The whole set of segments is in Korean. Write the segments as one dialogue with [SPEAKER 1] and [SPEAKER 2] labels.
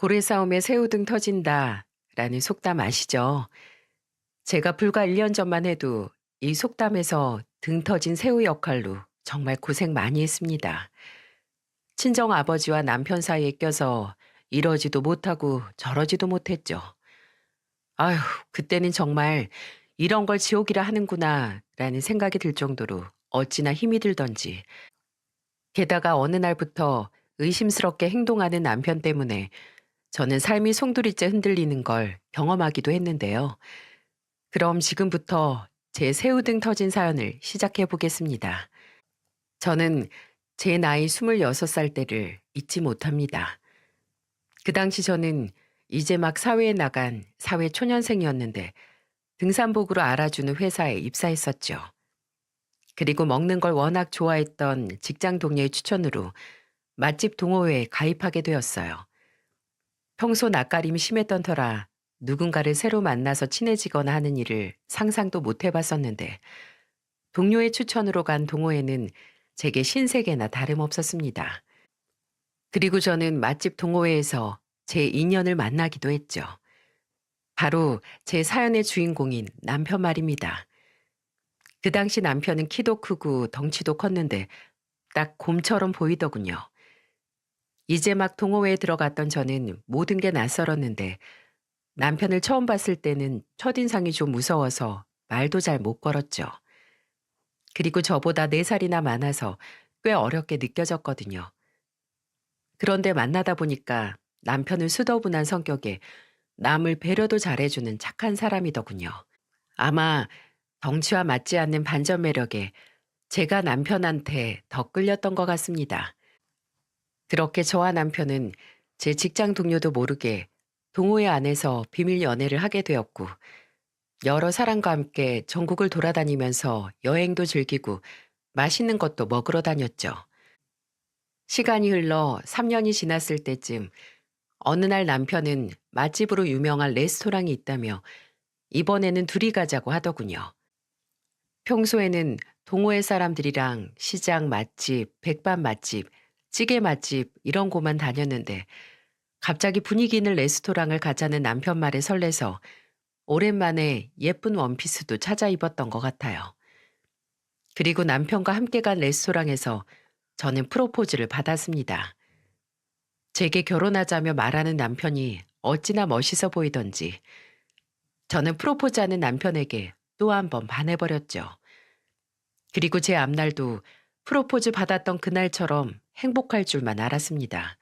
[SPEAKER 1] 고래 싸움에 새우등 터진다 라는 속담 아시죠? 제가 불과 1년 전만 해도 이 속담에서 등 터진 새우 역할로 정말 고생 많이 했습니다. 친정 아버지와 남편 사이에 껴서 이러지도 못하고 저러지도 못했죠. 아휴, 그때는 정말 이런 걸 지옥이라 하는구나 라는 생각이 들 정도로 어찌나 힘이 들던지. 게다가 어느 날부터 의심스럽게 행동하는 남편 때문에 저는 삶이 송두리째 흔들리는 걸 경험하기도 했는데요. 그럼 지금부터 제 새우등 터진 사연을 시작해 보겠습니다. 저는 제 나이 26살 때를 잊지 못합니다. 그 당시 저는 이제 막 사회에 나간 사회 초년생이었는데 등산복으로 알아주는 회사에 입사했었죠. 그리고 먹는 걸 워낙 좋아했던 직장 동료의 추천으로 맛집 동호회에 가입하게 되었어요. 평소 낯가림이 심했던 터라 누군가를 새로 만나서 친해지거나 하는 일을 상상도 못 해봤었는데 동료의 추천으로 간 동호회는 제게 신세계나 다름없었습니다. 그리고 저는 맛집 동호회에서 제 인연을 만나기도 했죠. 바로 제 사연의 주인공인 남편 말입니다. 그 당시 남편은 키도 크고 덩치도 컸는데 딱 곰처럼 보이더군요. 이제 막 동호회에 들어갔던 저는 모든 게 낯설었는데 남편을 처음 봤을 때는 첫인상이 좀 무서워서 말도 잘 못 걸었죠. 그리고 저보다 4살이나 많아서 꽤 어렵게 느껴졌거든요. 그런데 만나다 보니까 남편은 수더분한 성격에 남을 배려도 잘해주는 착한 사람이더군요. 아마 덩치와 맞지 않는 반전 매력에 제가 남편한테 더 끌렸던 것 같습니다. 그렇게 저와 남편은 제 직장 동료도 모르게 동호회 안에서 비밀 연애를 하게 되었고 여러 사람과 함께 전국을 돌아다니면서 여행도 즐기고 맛있는 것도 먹으러 다녔죠. 시간이 흘러 3년이 지났을 때쯤 어느 날 남편은 맛집으로 유명한 레스토랑이 있다며 이번에는 둘이 가자고 하더군요. 평소에는 동호회 사람들이랑 시장 맛집, 백반 맛집, 찌개 맛집 이런 곳만 다녔는데 갑자기 분위기 있는 레스토랑을 가자는 남편 말에 설레서 오랜만에 예쁜 원피스도 찾아 입었던 것 같아요. 그리고 남편과 함께 간 레스토랑에서 저는 프로포즈를 받았습니다. 제게 결혼하자며 말하는 남편이 어찌나 멋있어 보이던지 저는 프로포즈하는 남편에게 또 한 번 반해버렸죠. 그리고 제 앞날도 프로포즈 받았던 그날처럼 행복할 줄만 알았습니다.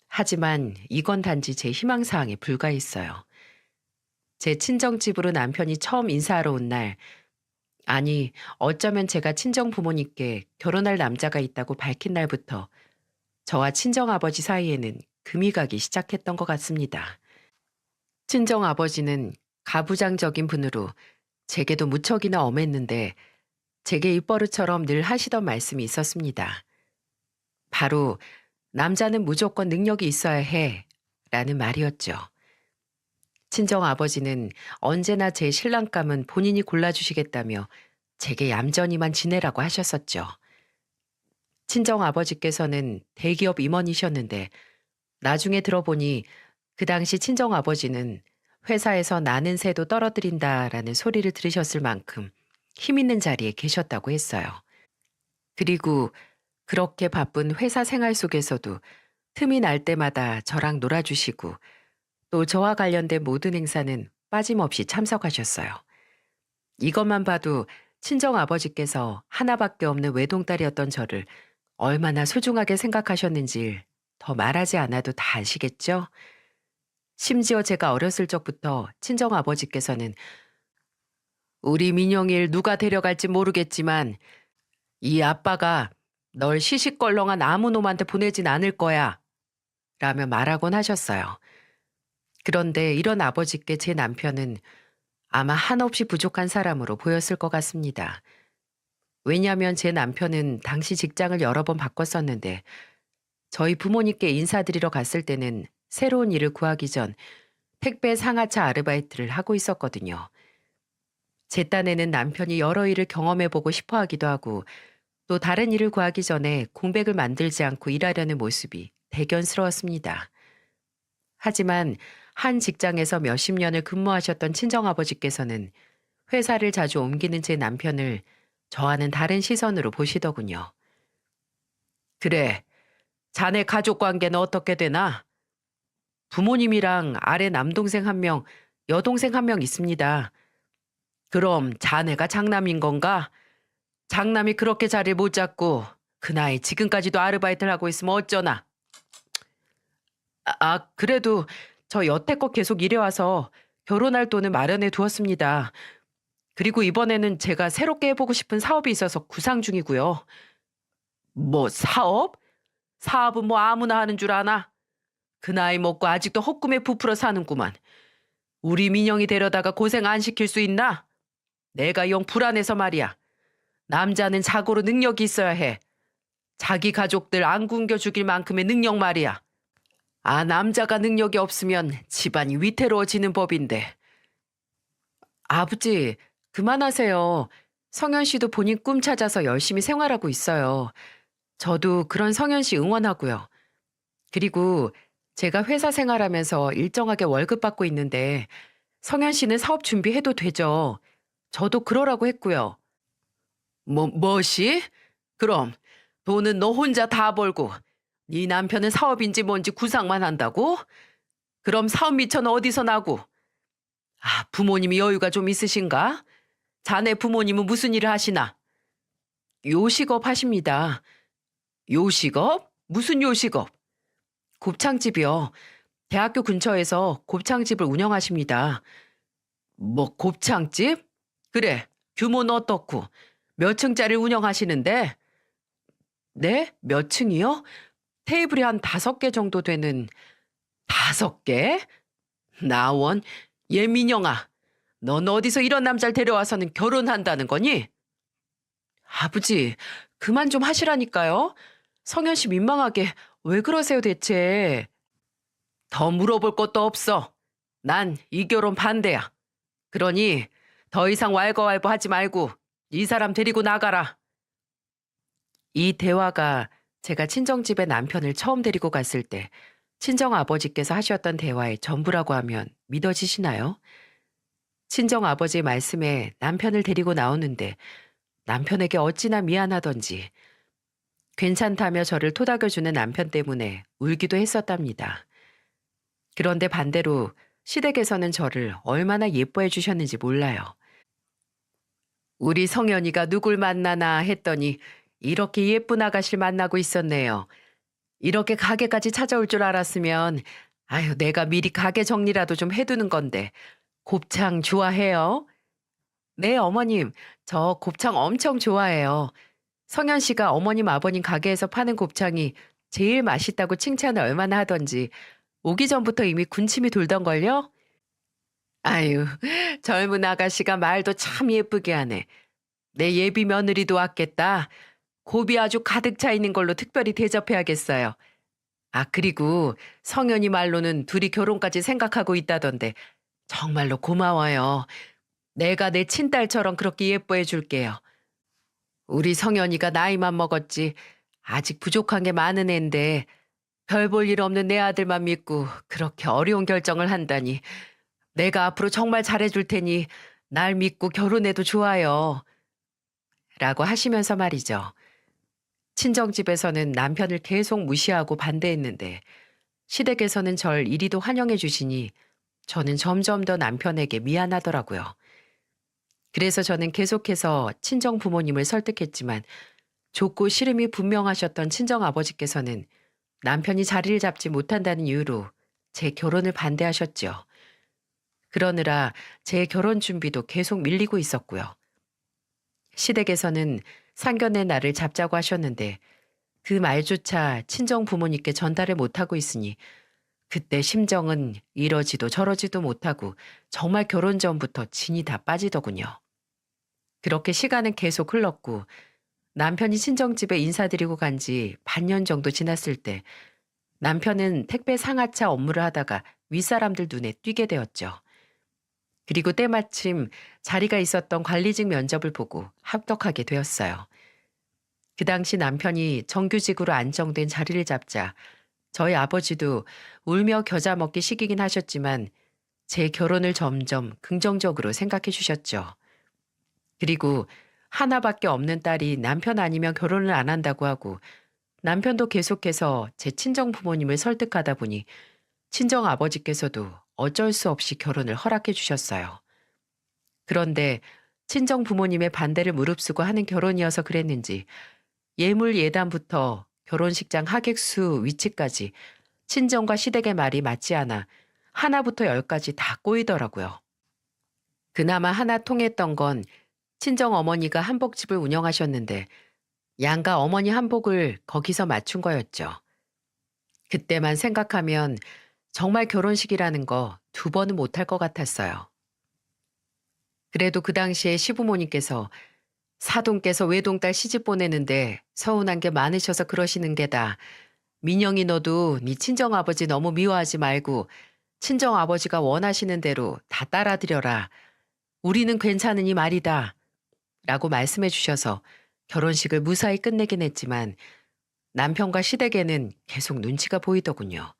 [SPEAKER 1] 하지만 이건 단지 제 희망사항에 불과했어요. 제 친정집으로 남편이 처음 인사하러 온 날, 아니, 어쩌면 제가 친정 부모님께 결혼할 남자가 있다고 밝힌 날부터 저와 친정아버지 사이에는 금이 가기 시작했던 것 같습니다. 친정아버지는 가부장적인 분으로 제게도 무척이나 엄했는데 제게 입버릇처럼 늘 하시던 말씀이 있었습니다. 바로 남자는 무조건 능력이 있어야 해 라는 말이었죠. 친정아버지는 언제나 제 신랑감은 본인이 골라주시겠다며 제게 얌전히만 지내라고 하셨었죠. 친정아버지께서는 대기업 임원이셨는데 나중에 들어보니 그 당시 친정아버지는 회사에서 나는 새도 떨어뜨린다라는 소리를 들으셨을 만큼 힘 있는 자리에 계셨다고 했어요. 그리고 그렇게 바쁜 회사 생활 속에서도 틈이 날 때마다 저랑 놀아주시고 또 저와 관련된 모든 행사는 빠짐없이 참석하셨어요. 이것만 봐도 친정아버지께서 하나밖에 없는 외동딸이었던 저를 얼마나 소중하게 생각하셨는지 더 말하지 않아도 다 아시겠죠? 심지어 제가 어렸을 적부터 친정아버지께서는 우리 민영이를 누가 데려갈지 모르겠지만 이 아빠가 널 시시껄렁한 아무 놈한테 보내진 않을 거야 라며 말하곤 하셨어요. 그런데 이런 아버지께 제 남편은 아마 한없이 부족한 사람으로 보였을 것 같습니다. 왜냐하면 제 남편은 당시 직장을 여러 번 바꿨었는데 저희 부모님께 인사드리러 갔을 때는 새로운 일을 구하기 전 택배 상하차 아르바이트를 하고 있었거든요. 제 딴에는 남편이 여러 일을 경험해보고 싶어 하기도 하고 또 다른 일을 구하기 전에 공백을 만들지 않고 일하려는 모습이 대견스러웠습니다. 하지만 한 직장에서 몇십 년을 근무하셨던 친정아버지께서는 회사를 자주 옮기는 제 남편을 저와는 다른 시선으로 보시더군요. 그래, 자네 가족 관계는 어떻게 되나? 부모님이랑 아래 남동생 한 명, 여동생 한 명 있습니다. 그럼 자네가 장남인 건가? 장남이 그렇게 자리를 못 잡고 그 나이 지금까지도 아르바이트를 하고 있으면 어쩌나? 그래도 저 여태껏 계속 일해와서 결혼할 돈을 마련해 두었습니다. 그리고 이번에는 제가 새롭게 해보고 싶은 사업이 있어서 구상 중이고요. 뭐 사업? 사업은 뭐 아무나 하는 줄 아나? 그 나이 먹고 아직도 헛꿈에 부풀어 사는구만. 우리 민영이 데려다가 고생 안 시킬 수 있나? 내가 영 불안해서 말이야. 남자는 자고로 능력이 있어야 해. 자기 가족들 안 굶겨 죽일 만큼의 능력 말이야. 남자가 능력이 없으면 집안이 위태로워지는 법인데. 아버지, 그만하세요. 성현 씨도 본인 꿈 찾아서 열심히 생활하고 있어요. 저도 그런 성현 씨 응원하고요. 그리고 제가 회사 생활하면서 일정하게 월급 받고 있는데 성현 씨는 사업 준비해도 되죠. 저도 그러라고 했고요. 뭐시? 그럼 돈은 너 혼자 다 벌고 네 남편은 사업인지 뭔지 구상만 한다고? 그럼 사업 미천은 어디서 나고? 부모님이 여유가 좀 있으신가? 자네 부모님은 무슨 일을 하시나? 요식업 하십니다. 요식업? 무슨 요식업? 곱창집이요. 대학교 근처에서 곱창집을 운영하십니다. 뭐 곱창집? 그래, 규모는 어떻고? 몇 층짜리 운영하시는데? 네? 몇 층이요? 테이블이 한 5개 정도 되는. 5개? 나원, 예민영아, 넌 어디서 이런 남자를 데려와서는 결혼한다는 거니? 아버지, 그만 좀 하시라니까요. 성현 씨 민망하게 왜 그러세요 대체? 더 물어볼 것도 없어. 난 이 결혼 반대야. 그러니 더 이상 왈가왈부 하지 말고 이 사람 데리고 나가라. 이 대화가 제가 친정집에 남편을 처음 데리고 갔을 때 친정아버지께서 하셨던 대화의 전부라고 하면 믿어지시나요? 친정아버지의 말씀에 남편을 데리고 나오는데 남편에게 어찌나 미안하던지 괜찮다며 저를 토닥여주는 남편 때문에 울기도 했었답니다. 그런데 반대로 시댁에서는 저를 얼마나 예뻐해 주셨는지 몰라요. 우리 성현이가 누굴 만나나 했더니 이렇게 예쁜 아가씨를 만나고 있었네요. 이렇게 가게까지 찾아올 줄 알았으면 내가 미리 가게 정리라도 좀 해두는 건데 곱창 좋아해요? 네, 어머님. 저 곱창 엄청 좋아해요. 성현 씨가 어머님 아버님 가게에서 파는 곱창이 제일 맛있다고 칭찬을 얼마나 하던지 오기 전부터 이미 군침이 돌던걸요? 아유, 젊은 아가씨가 말도 참 예쁘게 하네. 내 예비 며느리도 왔겠다. 곱이 아주 가득 차 있는 걸로 특별히 대접해야겠어요. 그리고 성현이 말로는 둘이 결혼까지 생각하고 있다던데 정말로 고마워요. 내가 내 친딸처럼 그렇게 예뻐해 줄게요. 우리 성현이가 나이만 먹었지 아직 부족한 게 많은 앤데 별 볼 일 없는 내 아들만 믿고 그렇게 어려운 결정을 한다니 내가 앞으로 정말 잘해줄 테니 날 믿고 결혼해도 좋아요. 라고 하시면서 말이죠. 친정집에서는 남편을 계속 무시하고 반대했는데 시댁에서는 절 이리도 환영해 주시니 저는 점점 더 남편에게 미안하더라고요. 그래서 저는 계속해서 친정 부모님을 설득했지만 좋고 싫음이 분명하셨던 친정 아버지께서는 남편이 자리를 잡지 못한다는 이유로 제 결혼을 반대하셨죠. 그러느라 제 결혼 준비도 계속 밀리고 있었고요. 시댁에서는 상견례 날을 잡자고 하셨는데 그 말조차 친정 부모님께 전달을 못하고 있으니 그때 심정은 이러지도 저러지도 못하고 정말 결혼 전부터 진이 다 빠지더군요. 그렇게 시간은 계속 흘렀고 남편이 친정집에 인사드리고 간 지 반년 정도 지났을 때 남편은 택배 상하차 업무를 하다가 윗사람들 눈에 띄게 되었죠. 그리고 때마침 자리가 있었던 관리직 면접을 보고 합격하게 되었어요. 그 당시 남편이 정규직으로 안정된 자리를 잡자 저희 아버지도 울며 겨자 먹기 시기긴 하셨지만 제 결혼을 점점 긍정적으로 생각해 주셨죠. 그리고 하나밖에 없는 딸이 남편 아니면 결혼을 안 한다고 하고 남편도 계속해서 제 친정 부모님을 설득하다 보니 친정 아버지께서도 어쩔 수 없이 결혼을 허락해 주셨어요. 그런데 친정 부모님의 반대를 무릅쓰고 하는 결혼이어서 그랬는지 예물 예단부터 결혼식장 하객수 위치까지 친정과 시댁의 말이 맞지 않아 하나부터 열까지 다 꼬이더라고요. 그나마 하나 통했던 건 친정 어머니가 한복집을 운영하셨는데 양가 어머니 한복을 거기서 맞춘 거였죠. 그때만 생각하면 정말 결혼식이라는 거 두 번은 못할 것 같았어요. 그래도 그 당시에 시부모님께서 사돈께서 외동딸 시집 보내는데 서운한 게 많으셔서 그러시는 게다. 민영이 너도 네 친정아버지 너무 미워하지 말고 친정아버지가 원하시는 대로 다 따라드려라. 우리는 괜찮으니 말이다. 라고 말씀해 주셔서 결혼식을 무사히 끝내긴 했지만 남편과 시댁에는 계속 눈치가 보이더군요.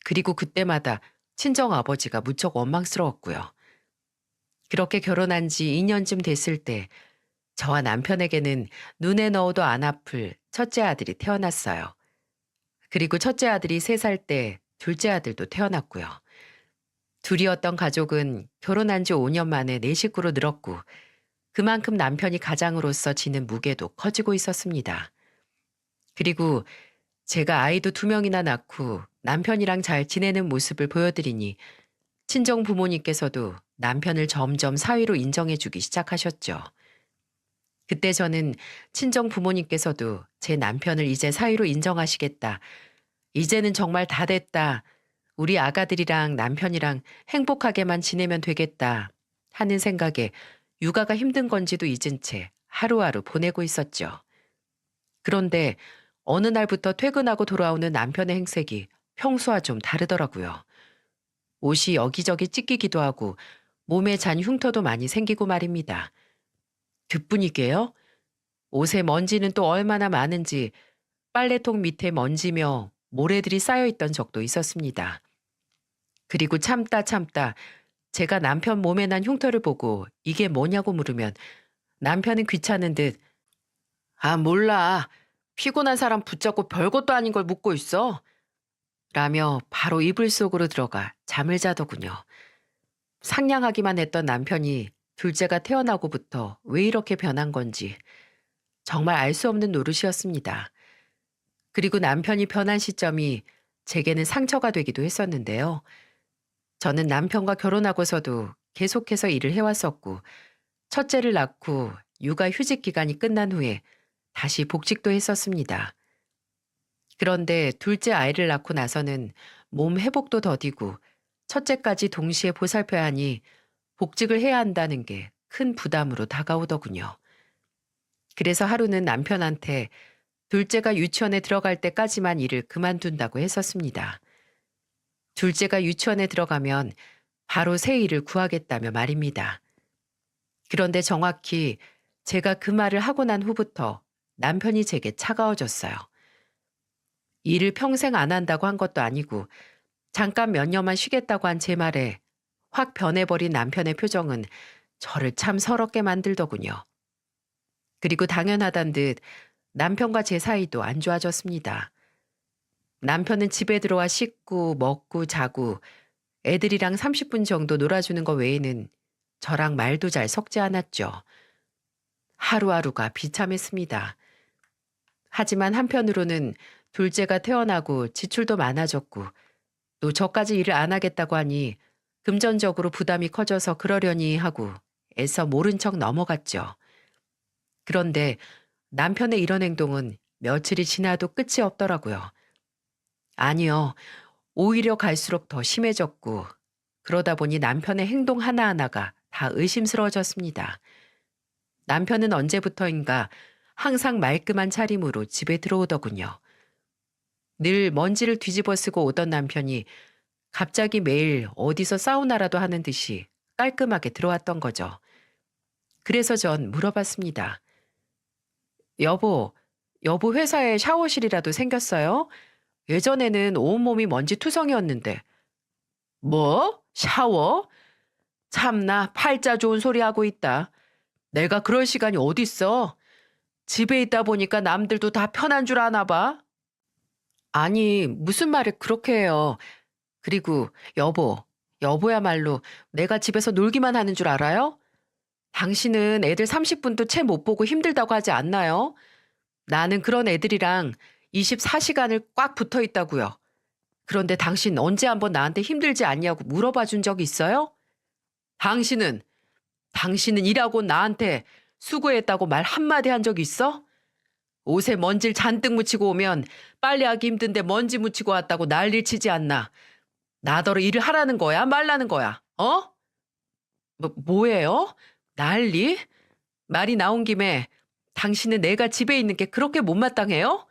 [SPEAKER 1] 그리고 그때마다 친정아버지가 무척 원망스러웠고요. 그렇게 결혼한 지 2년쯤 됐을 때 저와 남편에게는 눈에 넣어도 안 아플 첫째 아들이 태어났어요. 그리고 첫째 아들이 3살 때 둘째 아들도 태어났고요. 둘이었던 가족은 결혼한 지 5년 만에 4식구로 늘었고 그만큼 남편이 가장으로서 지는 무게도 커지고 있었습니다. 그리고 제가 아이도 2명이나 낳고 남편이랑 잘 지내는 모습을 보여드리니 친정 부모님께서도 남편을 점점 사위로 인정해주기 시작하셨죠. 그때 저는 친정 부모님께서도 제 남편을 이제 사위로 인정하시겠다. 이제는 정말 다 됐다. 우리 아가들이랑 남편이랑 행복하게만 지내면 되겠다. 하는 생각에 육아가 힘든 건지도 잊은 채 하루하루 보내고 있었죠. 그런데 어느 날부터 퇴근하고 돌아오는 남편의 행색이 평소와 좀 다르더라고요. 옷이 여기저기 찢기기도 하고 몸에 잔 흉터도 많이 생기고 말입니다. 그뿐이게요. 옷에 먼지는 또 얼마나 많은지 빨래통 밑에 먼지며 모래들이 쌓여 있던 적도 있었습니다. 그리고 참다 참다 제가 남편 몸에 난 흉터를 보고 이게 뭐냐고 물으면 남편은 귀찮은 듯 아, 몰라. 피곤한 사람 붙잡고 별것도 아닌 걸 묻고 있어. 라며 바로 이불 속으로 들어가 잠을 자더군요. 상냥하기만 했던 남편이 둘째가 태어나고부터 왜 이렇게 변한 건지 정말 알 수 없는 노릇이었습니다. 그리고 남편이 변한 시점이 제게는 상처가 되기도 했었는데요. 저는 남편과 결혼하고서도 계속해서 일을 해왔었고 첫째를 낳고 육아 휴직 기간이 끝난 후에 다시 복직도 했었습니다. 그런데 둘째 아이를 낳고 나서는 몸 회복도 더디고 첫째까지 동시에 보살펴야 하니 복직을 해야 한다는 게 큰 부담으로 다가오더군요. 그래서 하루는 남편한테 둘째가 유치원에 들어갈 때까지만 일을 그만둔다고 했었습니다. 둘째가 유치원에 들어가면 바로 새 일을 구하겠다며 말입니다. 그런데 정확히 제가 그 말을 하고 난 후부터 남편이 제게 차가워졌어요. 일을 평생 안 한다고 한 것도 아니고 잠깐 몇 년만 쉬겠다고 한 제 말에 확 변해버린 남편의 표정은 저를 참 서럽게 만들더군요. 그리고 당연하단 듯 남편과 제 사이도 안 좋아졌습니다. 남편은 집에 들어와 씻고 먹고 자고 애들이랑 30분 정도 놀아주는 거 외에는 저랑 말도 잘 섞지 않았죠. 하루하루가 비참했습니다. 하지만 한편으로는 둘째가 태어나고 지출도 많아졌고 또 저까지 일을 안 하겠다고 하니 금전적으로 부담이 커져서 그러려니 하고 애써 모른 척 넘어갔죠. 그런데 남편의 이런 행동은 며칠이 지나도 끝이 없더라고요. 아니요. 오히려 갈수록 더 심해졌고 그러다 보니 남편의 행동 하나하나가 다 의심스러워졌습니다. 남편은 언제부터인가 항상 말끔한 차림으로 집에 들어오더군요. 늘 먼지를 뒤집어 쓰고 오던 남편이 갑자기 매일 어디서 사우나라도 하는 듯이 깔끔하게 들어왔던 거죠. 그래서 전 물어봤습니다. 여보, 여보 회사에 샤워실이라도 생겼어요? 예전에는 온몸이 먼지 투성이었는데. 뭐? 샤워? 참나 팔자 좋은 소리 하고 있다. 내가 그럴 시간이 어딨어? 집에 있다 보니까 남들도 다 편한 줄 아나 봐. 아니, 무슨 말을 그렇게 해요. 그리고 여보야말로 내가 집에서 놀기만 하는 줄 알아요? 당신은 애들 30분도 채 못 보고 힘들다고 하지 않나요? 나는 그런 애들이랑 24시간을 꽉 붙어 있다고요. 그런데 당신 언제 한번 나한테 힘들지 않냐고 물어봐 준 적 있어요? 당신은, 당신은 일하고 나한테 수고했다고 말 한마디 한 적 있어? 옷에 먼지를 잔뜩 묻히고 오면 빨래하기 힘든데 먼지 묻히고 왔다고 난리를 치지 않나. 나더러 일을 하라는 거야? 말라는 거야? 어? 뭐예요? 난리? 말이 나온 김에 당신은 내가 집에 있는 게 그렇게 못마땅해요?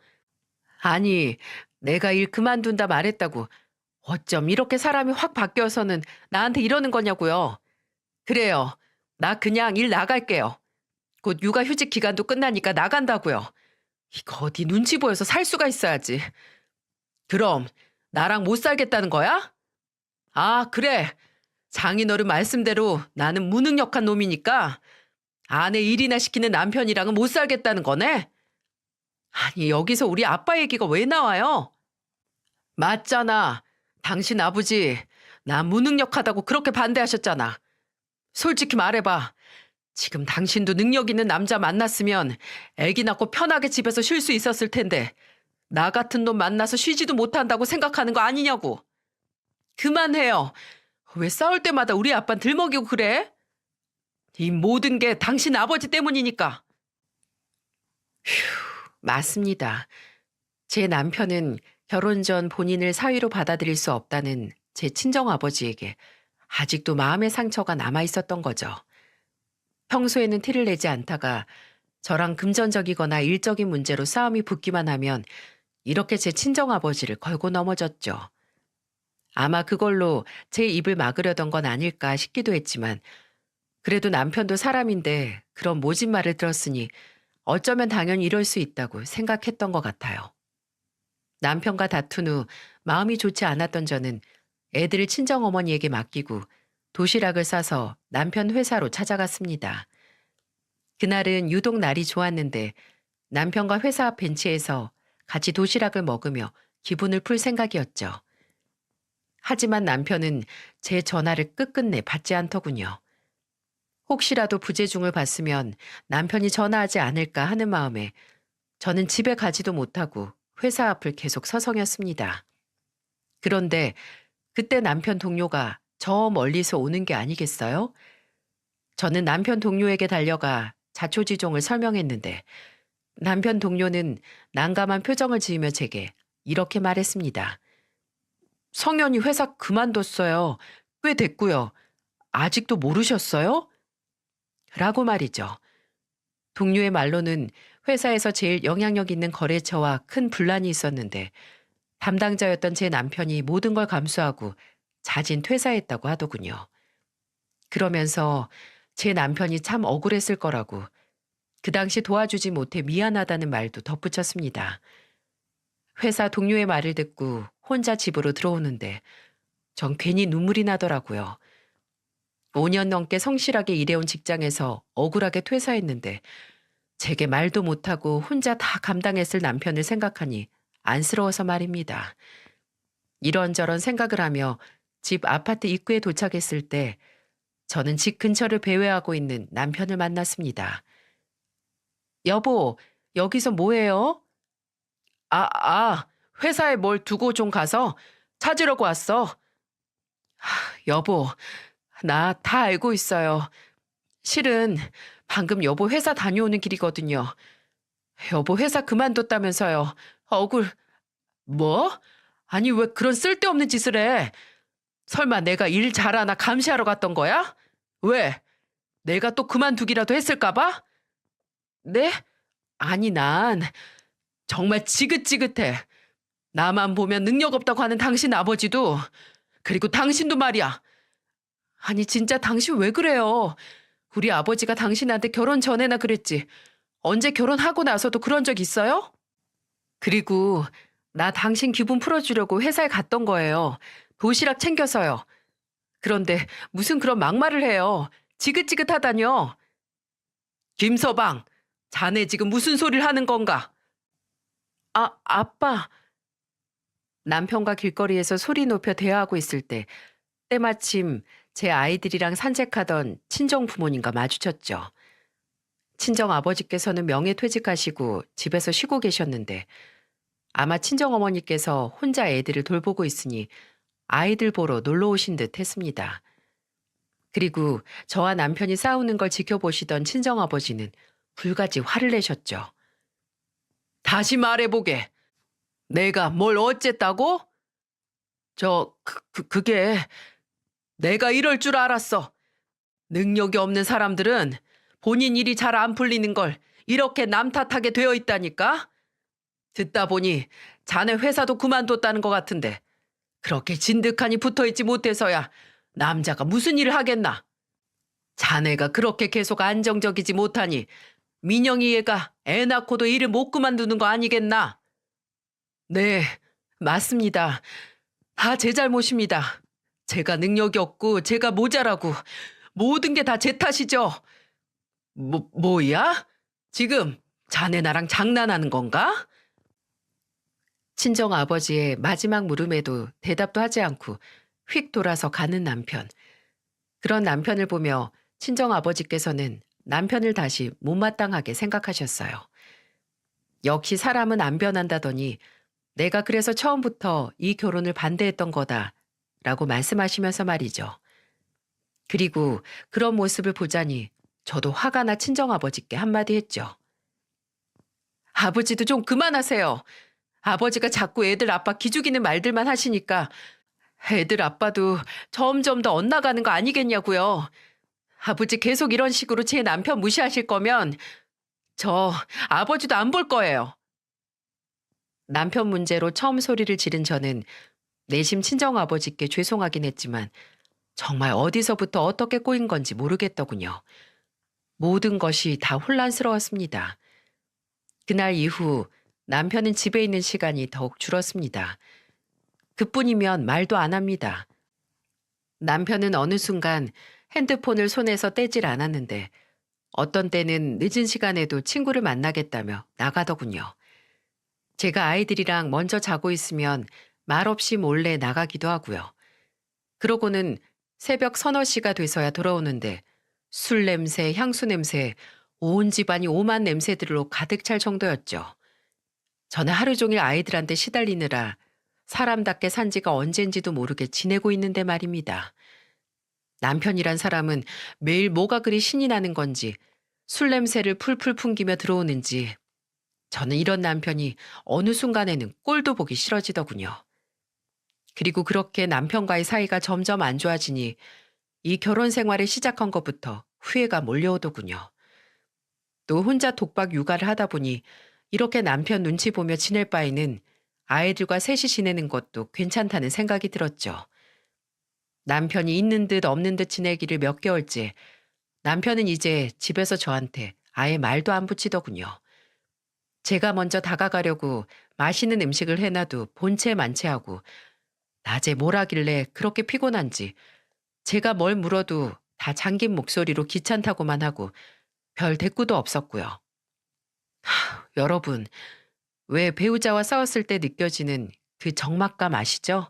[SPEAKER 1] 아니, 내가 일 그만둔다 말했다고. 어쩜 이렇게 사람이 확 바뀌어서는 나한테 이러는 거냐고요. 그래요. 나 그냥 일 나갈게요. 곧 육아휴직 기간도 끝나니까 나간다고요. 이거 어디 눈치 보여서 살 수가 있어야지. 그럼 나랑 못 살겠다는 거야? 아, 그래. 장인어른 말씀대로 나는 무능력한 놈이니까 아내 일이나 시키는 남편이랑은 못 살겠다는 거네? 아니, 여기서 우리 아빠 얘기가 왜 나와요? 맞잖아. 당신 아버지, 나 무능력하다고 그렇게 반대하셨잖아. 솔직히 말해봐. 지금 당신도 능력 있는 남자 만났으면 애기 낳고 편하게 집에서 쉴 수 있었을 텐데 나 같은 놈 만나서 쉬지도 못한다고 생각하는 거 아니냐고. 그만해요. 왜 싸울 때마다 우리 아빠는 들먹이고 그래? 이 모든 게 당신 아버지 때문이니까. 맞습니다. 제 남편은 결혼 전 본인을 사위로 받아들일 수 없다는 제 친정아버지에게 아직도 마음의 상처가 남아 있었던 거죠. 평소에는 티를 내지 않다가 저랑 금전적이거나 일적인 문제로 싸움이 붙기만 하면 이렇게 제 친정아버지를 걸고 넘어졌죠. 아마 그걸로 제 입을 막으려던 건 아닐까 싶기도 했지만 그래도 남편도 사람인데 그런 모진 말을 들었으니 어쩌면 당연히 이럴 수 있다고 생각했던 것 같아요. 남편과 다툰 후 마음이 좋지 않았던 저는 애들을 친정어머니에게 맡기고 도시락을 싸서 남편 회사로 찾아갔습니다. 그날은 유독 날이 좋았는데 남편과 회사 앞 벤치에서 같이 도시락을 먹으며 기분을 풀 생각이었죠. 하지만 남편은 제 전화를 끝끝내 받지 않더군요. 혹시라도 부재중을 봤으면 남편이 전화하지 않을까 하는 마음에 저는 집에 가지도 못하고 회사 앞을 계속 서성였습니다. 그런데 그때 남편 동료가 저 멀리서 오는 게 아니겠어요? 저는 남편 동료에게 달려가 자초지종을 설명했는데 남편 동료는 난감한 표정을 지으며 제게 이렇게 말했습니다. 성현이 회사 그만뒀어요. 꽤 됐고요. 아직도 모르셨어요? 라고 말이죠. 동료의 말로는 회사에서 제일 영향력 있는 거래처와 큰 분란이 있었는데 담당자였던 제 남편이 모든 걸 감수하고 자진 퇴사했다고 하더군요. 그러면서 제 남편이 참 억울했을 거라고 그 당시 도와주지 못해 미안하다는 말도 덧붙였습니다. 회사 동료의 말을 듣고 혼자 집으로 들어오는데 전 괜히 눈물이 나더라고요. 5년 넘게 성실하게 일해온 직장에서 억울하게 퇴사했는데 제게 말도 못하고 혼자 다 감당했을 남편을 생각하니 안쓰러워서 말입니다. 이런저런 생각을 하며 집 아파트 입구에 도착했을 때 저는 집 근처를 배회하고 있는 남편을 만났습니다. 여보, 여기서 뭐해요? 회사에 뭘 두고 좀 가서 찾으려고 왔어. 여보, 나 다 알고 있어요. 실은 방금 여보 회사 다녀오는 길이거든요. 여보 회사 그만뒀다면서요. 뭐? 아니 왜 그런 쓸데없는 짓을 해? 설마 내가 일 잘하나 감시하러 갔던 거야? 왜? 내가 또 그만두기라도 했을까 봐? 네? 아니 난 정말 지긋지긋해. 나만 보면 능력 없다고 하는 당신 아버지도 그리고 당신도 말이야. 아니 진짜 당신 왜 그래요? 우리 아버지가 당신한테 결혼 전에나 그랬지. 언제 결혼하고 나서도 그런 적 있어요? 그리고 나 당신 기분 풀어주려고 회사에 갔던 거예요. 도시락 챙겨서요. 그런데 무슨 그런 막말을 해요. 지긋지긋하다뇨. 김서방, 자네 지금 무슨 소리를 하는 건가? 아빠. 남편과 길거리에서 소리 높여 대화하고 있을 때 때마침 제 아이들이랑 산책하던 친정 부모님과 마주쳤죠. 친정 아버지께서는 명예퇴직하시고 집에서 쉬고 계셨는데 아마 친정 어머니께서 혼자 애들을 돌보고 있으니 아이들 보러 놀러 오신 듯 했습니다. 그리고 저와 남편이 싸우는 걸 지켜보시던 친정 아버지는 불같이 화를 내셨죠. 다시 말해보게. 내가 뭘 어쨌다고? 그게 내가 이럴 줄 알았어. 능력이 없는 사람들은 본인 일이 잘 안 풀리는 걸 이렇게 남 탓하게 되어 있다니까? 듣다 보니 자네 회사도 그만뒀다는 것 같은데 그렇게 진득하니 붙어있지 못해서야 남자가 무슨 일을 하겠나? 자네가 그렇게 계속 안정적이지 못하니 민영이 얘가 애 낳고도 일을 못 그만두는 거 아니겠나? 네, 맞습니다. 다 제 잘못입니다. 제가 능력이 없고 제가 모자라고 모든 게 다 제 탓이죠. 뭐야? 지금 자네 나랑 장난하는 건가? 친정 아버지의 마지막 물음에도 대답도 하지 않고 휙 돌아서 가는 남편. 그런 남편을 보며 친정 아버지께서는 남편을 다시 못마땅하게 생각하셨어요. 역시 사람은 안 변한다더니 내가 그래서 처음부터 이 결혼을 반대했던 거다라고 말씀하시면서 말이죠. 그리고 그런 모습을 보자니 저도 화가 나 친정 아버지께 한마디 했죠. 아버지도 좀 그만하세요. 아버지가 자꾸 애들 아빠 기죽이는 말들만 하시니까 애들 아빠도 점점 더 엇나가는 거 아니겠냐고요. 아버지 계속 이런 식으로 제 남편 무시하실 거면 저 아버지도 안 볼 거예요. 남편 문제로 처음 소리를 지른 저는 내심 친정 아버지께 죄송하긴 했지만 정말 어디서부터 어떻게 꼬인 건지 모르겠더군요. 모든 것이 다 혼란스러웠습니다. 그날 이후 남편은 집에 있는 시간이 더욱 줄었습니다. 그뿐이면 말도 안 합니다. 남편은 어느 순간 핸드폰을 손에서 떼질 않았는데 어떤 때는 늦은 시간에도 친구를 만나겠다며 나가더군요. 제가 아이들이랑 먼저 자고 있으면 말없이 몰래 나가기도 하고요. 그러고는 새벽 서너 시가 돼서야 돌아오는데 술 냄새, 향수 냄새, 온 집안이 오만 냄새들로 가득 찰 정도였죠. 저는 하루 종일 아이들한테 시달리느라 사람답게 산 지가 언젠지도 모르게 지내고 있는데 말입니다. 남편이란 사람은 매일 뭐가 그리 신이 나는 건지 술 냄새를 풀풀 풍기며 들어오는지 저는 이런 남편이 어느 순간에는 꼴도 보기 싫어지더군요. 그리고 그렇게 남편과의 사이가 점점 안 좋아지니 이 결혼 생활을 시작한 것부터 후회가 몰려오더군요. 또 혼자 독박 육아를 하다 보니 이렇게 남편 눈치 보며 지낼 바에는 아이들과 셋이 지내는 것도 괜찮다는 생각이 들었죠. 남편이 있는 듯 없는 듯 지내기를 몇 개월째 남편은 이제 집에서 저한테 아예 말도 안 붙이더군요. 제가 먼저 다가가려고 맛있는 음식을 해놔도 본체 만체하고 낮에 뭘 하길래 그렇게 피곤한지 제가 뭘 물어도 다 잠긴 목소리로 귀찮다고만 하고 별 대꾸도 없었고요. 여러분, 왜 배우자와 싸웠을 때 느껴지는 그 적막감 아시죠?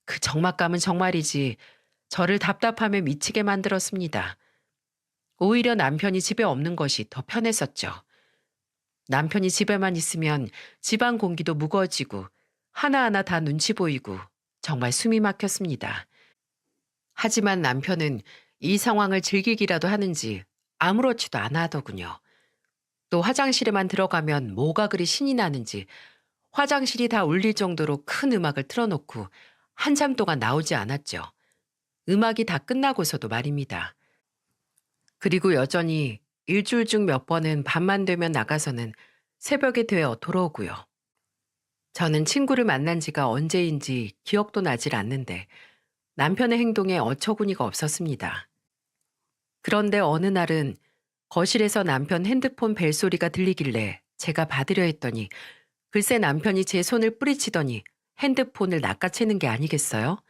[SPEAKER 1] 그 적막감은 정말이지 저를 답답함에 미치게 만들었습니다. 오히려 남편이 집에 없는 것이 더 편했었죠. 남편이 집에만 있으면 집안 공기도 무거워지고 하나하나 다 눈치 보이고 정말 숨이 막혔습니다. 하지만 남편은 이 상황을 즐기기라도 하는지 아무렇지도 않아 하더군요. 또 화장실에만 들어가면 뭐가 그리 신이 나는지 화장실이 다 울릴 정도로 큰 음악을 틀어놓고 한참 동안 나오지 않았죠. 음악이 다 끝나고서도 말입니다. 그리고 여전히 일주일 중 몇 번은 밤만 되면 나가서는 새벽에 되어 돌아오고요. 저는 친구를 만난 지가 언제인지 기억도 나질 않는데 남편의 행동에 어처구니가 없었습니다. 그런데 어느 날은 거실에서 남편 핸드폰 벨소리가 들리길래 제가 받으려 했더니 글쎄 남편이 제 손을 뿌리치더니 핸드폰을 낚아채는 게 아니겠어요?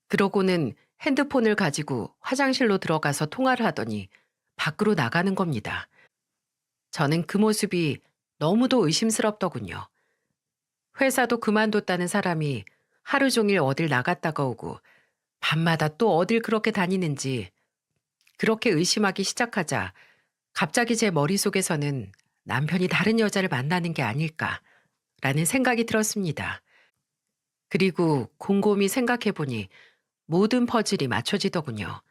[SPEAKER 1] 그러고는 핸드폰을 가지고 화장실로 들어가서 통화를 하더니 밖으로 나가는 겁니다. 저는 그 모습이 너무도 의심스럽더군요. 회사도 그만뒀다는 사람이 하루 종일 어딜 나갔다가 오고 밤마다 또 어딜 그렇게 다니는지 그렇게 의심하기 시작하자 갑자기 제 머릿속에서는 남편이 다른 여자를 만나는 게 아닐까라는 생각이 들었습니다. 그리고 곰곰이 생각해보니 모든 퍼즐이 맞춰지더군요.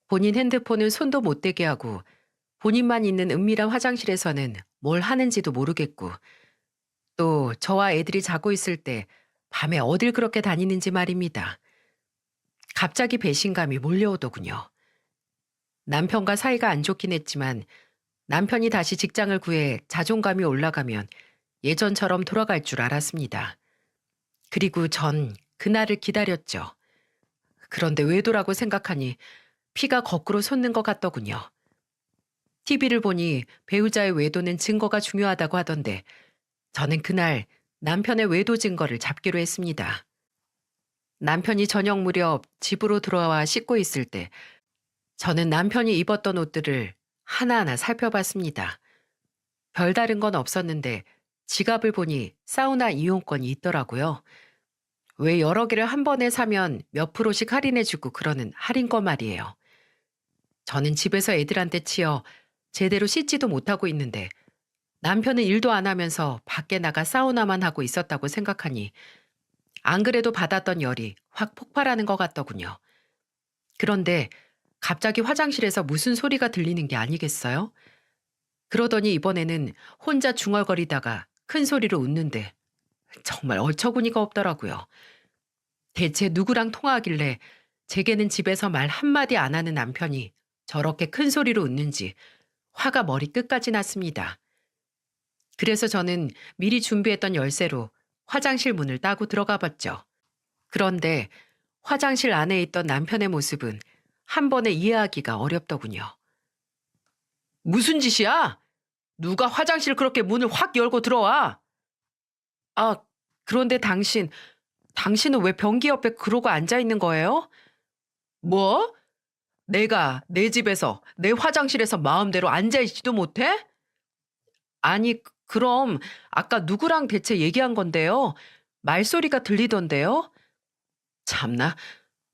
[SPEAKER 1] 본인 핸드폰을 손도 못 대게 하고 본인만 있는 은밀한 화장실에서는 뭘 하는지도 모르겠고 또 저와 애들이 자고 있을 때 밤에 어딜 그렇게 다니는지 말입니다. 갑자기 배신감이 몰려오더군요. 남편과 사이가 안 좋긴 했지만 남편이 다시 직장을 구해 자존감이 올라가면 예전처럼 돌아갈 줄 알았습니다. 그리고 전 그날을 기다렸죠. 그런데 외도라고 생각하니 피가 거꾸로 솟는 것 같더군요. TV를 보니 배우자의 외도는 증거가 중요하다고 하던데 저는 그날 남편의 외도 증거를 잡기로 했습니다. 남편이 저녁 무렵 집으로 들어와 씻고 있을 때 저는 남편이 입었던 옷들을 하나하나 살펴봤습니다. 별다른 건 없었는데 지갑을 보니 사우나 이용권이 있더라고요. 왜 여러 개를 한 번에 사면 몇 프로씩 할인해주고 그러는 할인권 말이에요. 저는 집에서 애들한테 치여 제대로 씻지도 못하고 있는데 남편은 일도 안 하면서 밖에 나가 사우나만 하고 있었다고 생각하니 안 그래도 받았던 열이 확 폭발하는 것 같더군요. 그런데 갑자기 화장실에서 무슨 소리가 들리는 게 아니겠어요? 그러더니 이번에는 혼자 중얼거리다가 큰 소리로 웃는데 정말 어처구니가 없더라고요. 대체 누구랑 통화하길래 제게는 집에서 말 한마디 안 하는 남편이 저렇게 큰 소리로 웃는지 화가 머리 끝까지 났습니다. 그래서 저는 미리 준비했던 열쇠로 화장실 문을 따고 들어가 봤죠. 그런데 화장실 안에 있던 남편의 모습은 한 번에 이해하기가 어렵더군요. 무슨 짓이야? 누가 화장실 그렇게 문을 확 열고 들어와? 아, 그런데 당신은 왜 변기 옆에 그러고 앉아 있는 거예요? 뭐? 내가 내 집에서 내 화장실에서 마음대로 앉아 있지도 못해? 아니, 그럼 아까 누구랑 대체 얘기한 건데요? 말소리가 들리던데요? 참나,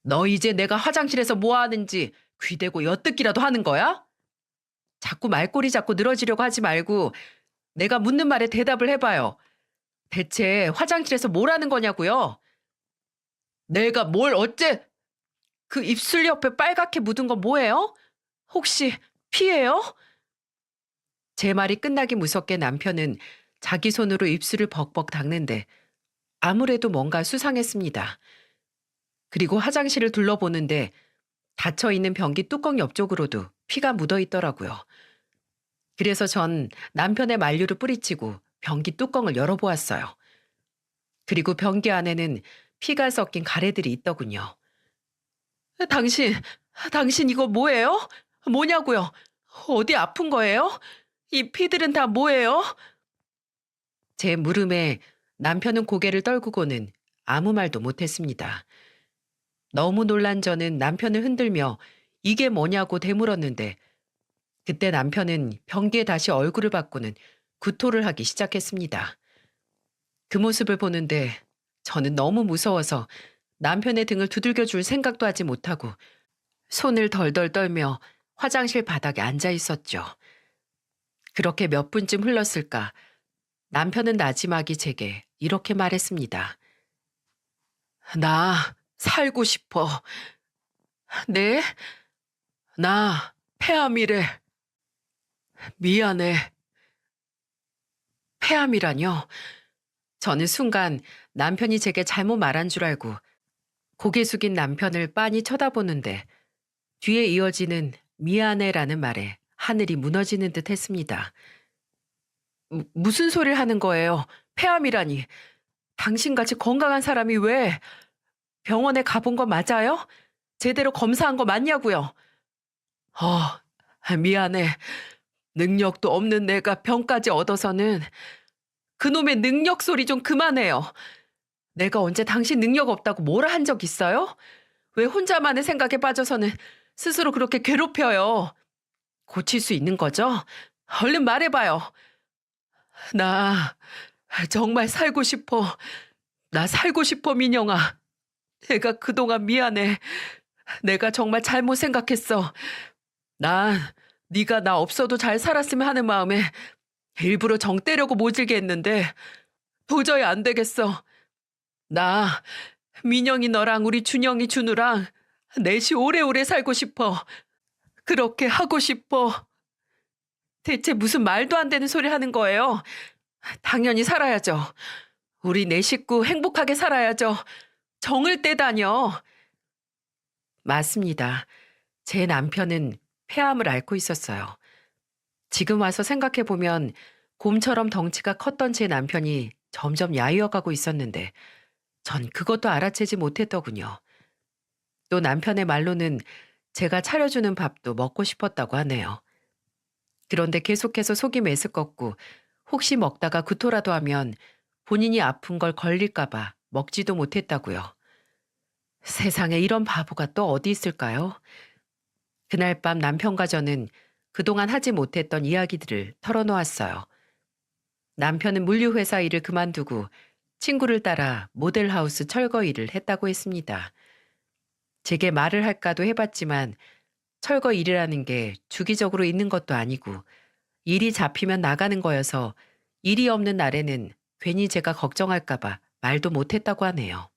[SPEAKER 1] 너 이제 내가 화장실에서 뭐 하는지 귀대고 엿듣기라도 하는 거야? 자꾸 말꼬리 잡고 늘어지려고 하지 말고 내가 묻는 말에 대답을 해봐요. 대체 화장실에서 뭘 하는 거냐고요? 내가 뭘 어째? 그 입술 옆에 빨갛게 묻은 건 뭐예요? 혹시 피예요? 제 말이 끝나기 무섭게 남편은 자기 손으로 입술을 벅벅 닦는데 아무래도 뭔가 수상했습니다. 그리고 화장실을 둘러보는데 닫혀있는 변기 뚜껑 옆쪽으로도 피가 묻어 있더라고요. 그래서 전 남편의 만류를 뿌리치고 변기 뚜껑을 열어보았어요. 그리고 변기 안에는 피가 섞인 가래들이 있더군요. 당신, 당신 이거 뭐예요? 뭐냐고요? 어디 아픈 거예요? 이 피들은 다 뭐예요? 제 물음에 남편은 고개를 떨구고는 아무 말도 못했습니다. 너무 놀란 저는 남편을 흔들며 이게 뭐냐고 되물었는데 그때 남편은 변기에 다시 얼굴을 받고는 구토를 하기 시작했습니다. 그 모습을 보는데 저는 너무 무서워서 남편의 등을 두들겨 줄 생각도 하지 못하고 손을 덜덜 떨며 화장실 바닥에 앉아 있었죠. 그렇게 몇 분쯤 흘렀을까 남편은 나지막이 제게 이렇게 말했습니다. 나 살고 싶어. 네? 나 폐암이래. 미안해. 폐암이라뇨? 저는 순간 남편이 제게 잘못 말한 줄 알고 고개 숙인 남편을 빤히 쳐다보는데 뒤에 이어지는 미안해라는 말에 하늘이 무너지는 듯 했습니다. 무슨 소리를 하는 거예요? 폐암이라니. 당신같이 건강한 사람이 왜 병원에 가본 거 맞아요? 제대로 검사한 거 맞냐고요? 미안해. 능력도 없는 내가 병까지 얻어서는 그놈의 능력 소리 좀 그만해요. 내가 언제 당신 능력 없다고 뭐라 한 적 있어요? 왜 혼자만의 생각에 빠져서는 스스로 그렇게 괴롭혀요? 고칠 수 있는 거죠? 얼른 말해봐요. 나 정말 살고 싶어. 나 살고 싶어, 민영아. 내가 그동안 미안해. 내가 정말 잘못 생각했어. 난 네가 나 없어도 잘 살았으면 하는 마음에 일부러 정 떼려고 모질게 했는데 도저히 안 되겠어. 나 민영이 너랑 우리 준영이 준우랑 넷이 오래오래 살고 싶어. 그렇게 하고 싶어. 대체 무슨 말도 안 되는 소리 하는 거예요? 당연히 살아야죠. 우리 네 식구 행복하게 살아야죠. 정을 떼다녀. 맞습니다. 제 남편은 폐암을 앓고 있었어요. 지금 와서 생각해보면 곰처럼 덩치가 컸던 제 남편이 점점 야위어가고 있었는데 전 그것도 알아채지 못했더군요. 또 남편의 말로는 제가 차려주는 밥도 먹고 싶었다고 하네요. 그런데 계속해서 속이 메스껍고 혹시 먹다가 구토라도 하면 본인이 아픈 걸 걸릴까봐 먹지도 못했다고요. 세상에 이런 바보가 또 어디 있을까요? 그날 밤 남편과 저는 그동안 하지 못했던 이야기들을 털어놓았어요. 남편은 물류회사 일을 그만두고 친구를 따라 모델하우스 철거 일을 했다고 했습니다. 제게 말을 할까도 해봤지만 철거 일이라는 게 주기적으로 있는 것도 아니고 일이 잡히면 나가는 거여서 일이 없는 날에는 괜히 제가 걱정할까봐 말도 못했다고 하네요.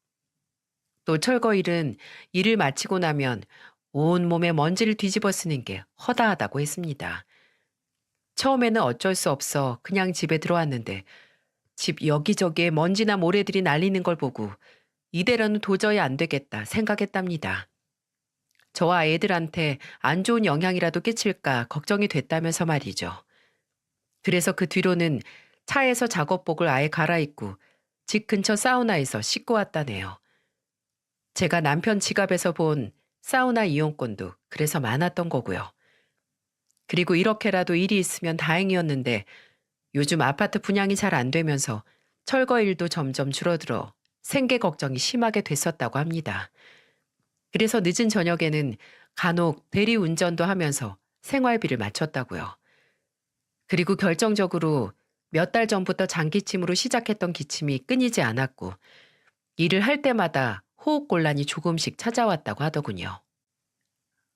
[SPEAKER 1] 또 철거 일은 일을 마치고 나면 온몸에 먼지를 뒤집어 쓰는 게 허다하다고 했습니다. 처음에는 어쩔 수 없어 그냥 집에 들어왔는데 집 여기저기에 먼지나 모래들이 날리는 걸 보고 이대로는 도저히 안 되겠다 생각했답니다. 저와 애들한테 안 좋은 영향이라도 끼칠까 걱정이 됐다면서 말이죠. 그래서 그 뒤로는 차에서 작업복을 아예 갈아입고 집 근처 사우나에서 씻고 왔다네요. 제가 남편 지갑에서 본 사우나 이용권도 그래서 많았던 거고요. 그리고 이렇게라도 일이 있으면 다행이었는데 요즘 아파트 분양이 잘 안 되면서 철거 일도 점점 줄어들어 생계 걱정이 심하게 됐었다고 합니다. 그래서 늦은 저녁에는 간혹 대리 운전도 하면서 생활비를 맞췄다고요. 그리고 결정적으로 몇 달 전부터 장기침으로 시작했던 기침이 끊이지 않았고 일을 할 때마다 호흡곤란이 조금씩 찾아왔다고 하더군요.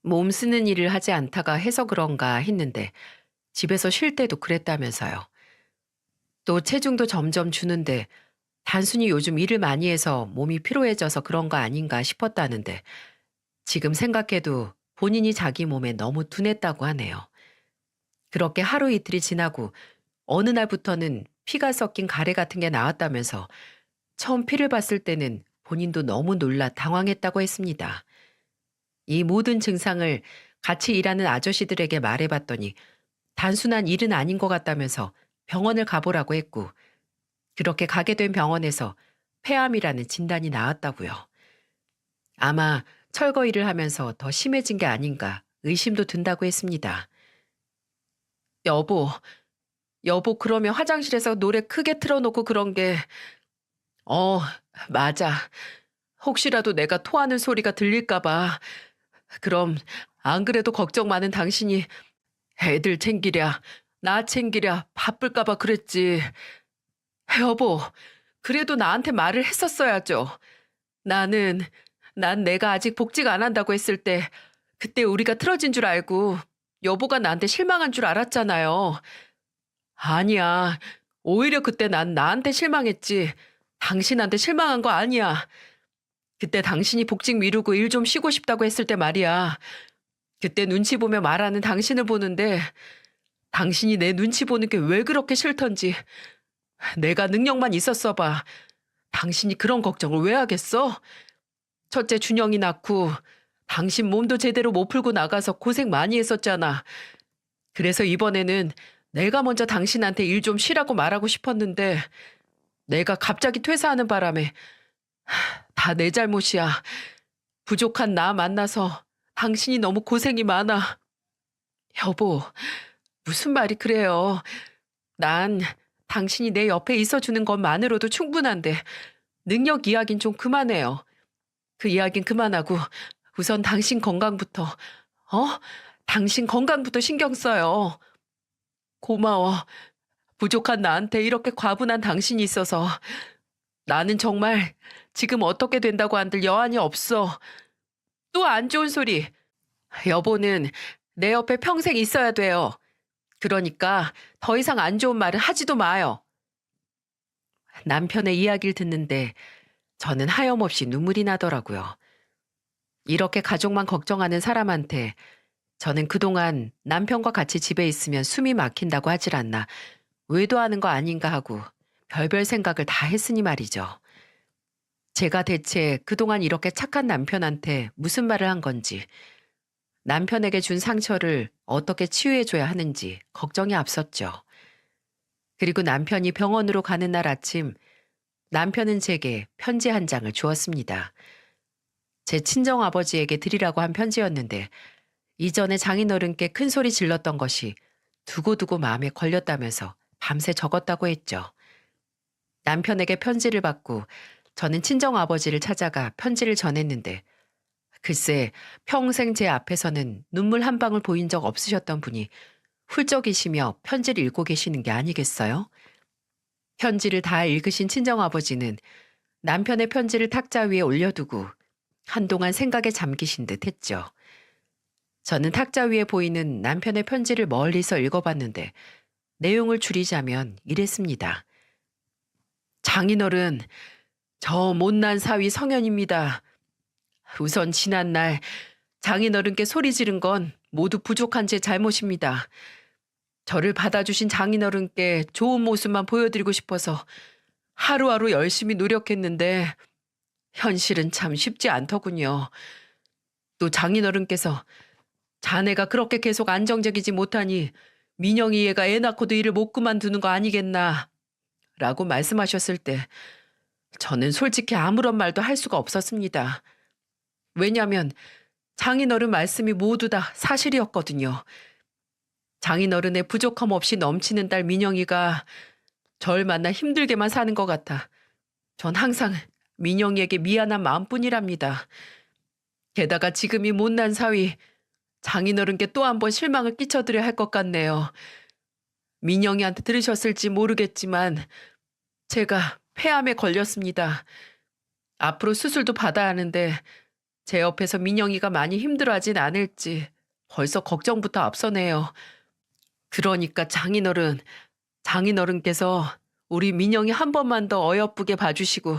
[SPEAKER 1] 몸 쓰는 일을 하지 않다가 해서 그런가 했는데 집에서 쉴 때도 그랬다면서요. 또 체중도 점점 주는데 단순히 요즘 일을 많이 해서 몸이 피로해져서 그런 거 아닌가 싶었다는데 지금 생각해도 본인이 자기 몸에 너무 둔했다고 하네요. 그렇게 하루 이틀이 지나고 어느 날부터는 피가 섞인 가래 같은 게 나왔다면서 처음 피를 봤을 때는 본인도 너무 놀라 당황했다고 했습니다. 이 모든 증상을 같이 일하는 아저씨들에게 말해봤더니 단순한 일은 아닌 것 같다면서 병원을 가보라고 했고 그렇게 가게 된 병원에서 폐암이라는 진단이 나왔다고요. 아마 철거 일을 하면서 더 심해진 게 아닌가 의심도 든다고 했습니다. 여보, 여보 그러면 화장실에서 노래 크게 틀어놓고 그런 게 어, 맞아. 혹시라도 내가 토하는 소리가 들릴까 봐. 그럼 안 그래도 걱정 많은 당신이 애들 챙기랴, 나 챙기랴 바쁠까 봐 그랬지. 여보, 그래도 나한테 말을 했었어야죠. 나는, 난 내가 아직 복직 안 한다고 했을 때 그때 우리가 틀어진 줄 알고 여보가 나한테 실망한 줄 알았잖아요. 아니야. 오히려 그때 난 나한테 실망했지. 당신한테 실망한 거 아니야. 그때 당신이 복직 미루고 일 좀 쉬고 싶다고 했을 때 말이야. 그때 눈치 보며 말하는 당신을 보는데 당신이 내 눈치 보는 게 왜 그렇게 싫던지 내가 능력만 있었어 봐. 당신이 그런 걱정을 왜 하겠어? 첫째 준영이 낳고 당신 몸도 제대로 못 풀고 나가서 고생 많이 했었잖아. 그래서 이번에는 내가 먼저 당신한테 일 좀 쉬라고 말하고 싶었는데 내가 갑자기 퇴사하는 바람에 다 내 잘못이야. 부족한 나 만나서 당신이 너무 고생이 많아. 여보, 무슨 말이 그래요. 난 당신이 내 옆에 있어주는 것만으로도 충분한데 능력 이야긴 좀 그만해요. 그 이야긴 그만하고 우선 당신 건강부터, 당신 건강부터 신경 써요. 고마워. 부족한 나한테 이렇게 과분한 당신이 있어서 나는 정말 지금 어떻게 된다고 한들 여한이 없어. 또 안 좋은 소리. 여보는 내 옆에 평생 있어야 돼요. 그러니까 더 이상 안 좋은 말은 하지도 마요. 남편의 이야기를 듣는데 저는 하염없이 눈물이 나더라고요. 이렇게 가족만 걱정하는 사람한테 저는 그동안 남편과 같이 집에 있으면 숨이 막힌다고 하질 않나 외도하는 거 아닌가 하고 별별 생각을 다 했으니 말이죠. 제가 대체 그동안 이렇게 착한 남편한테 무슨 말을 한 건지, 남편에게 준 상처를 어떻게 치유해줘야 하는지 걱정이 앞섰죠. 그리고 남편이 병원으로 가는 날 아침, 남편은 제게 편지 한 장을 주었습니다. 제 친정아버지에게 드리라고 한 편지였는데 이전에 장인어른께 큰 소리 질렀던 것이 두고두고 마음에 걸렸다면서 밤새 적었다고 했죠. 남편에게 편지를 받고 저는 친정아버지를 찾아가 편지를 전했는데 글쎄 평생 제 앞에서는 눈물 한 방울 보인 적 없으셨던 분이 훌쩍이시며 편지를 읽고 계시는 게 아니겠어요? 편지를 다 읽으신 친정아버지는 남편의 편지를 탁자 위에 올려두고 한동안 생각에 잠기신 듯 했죠. 저는 탁자 위에 보이는 남편의 편지를 멀리서 읽어봤는데 내용을 줄이자면 이랬습니다. 장인어른, 저 못난 사위 성현입니다. 우선 지난날 장인어른께 소리 지른 건 모두 부족한 제 잘못입니다. 저를 받아주신 장인어른께 좋은 모습만 보여드리고 싶어서 하루하루 열심히 노력했는데 현실은 참 쉽지 않더군요. 또 장인어른께서 자네가 그렇게 계속 안정적이지 못하니 민영이 얘가 애 낳고도 일을 못 그만두는 거 아니겠나 라고 말씀하셨을 때 저는 솔직히 아무런 말도 할 수가 없었습니다. 왜냐하면 장인어른 말씀이 모두 다 사실이었거든요. 장인어른의 부족함 없이 넘치는 딸 민영이가 절 만나 힘들게만 사는 것 같아 전 항상 민영이에게 미안한 마음뿐이랍니다. 게다가 지금 이 못난 사위 장인어른께 또 한 번 실망을 끼쳐드려야 할 것 같네요. 민영이한테 들으셨을지 모르겠지만 제가 폐암에 걸렸습니다. 앞으로 수술도 받아야 하는데 제 옆에서 민영이가 많이 힘들어하진 않을지 벌써 걱정부터 앞서네요. 그러니까 장인어른께서 우리 민영이 한 번만 더 어여쁘게 봐주시고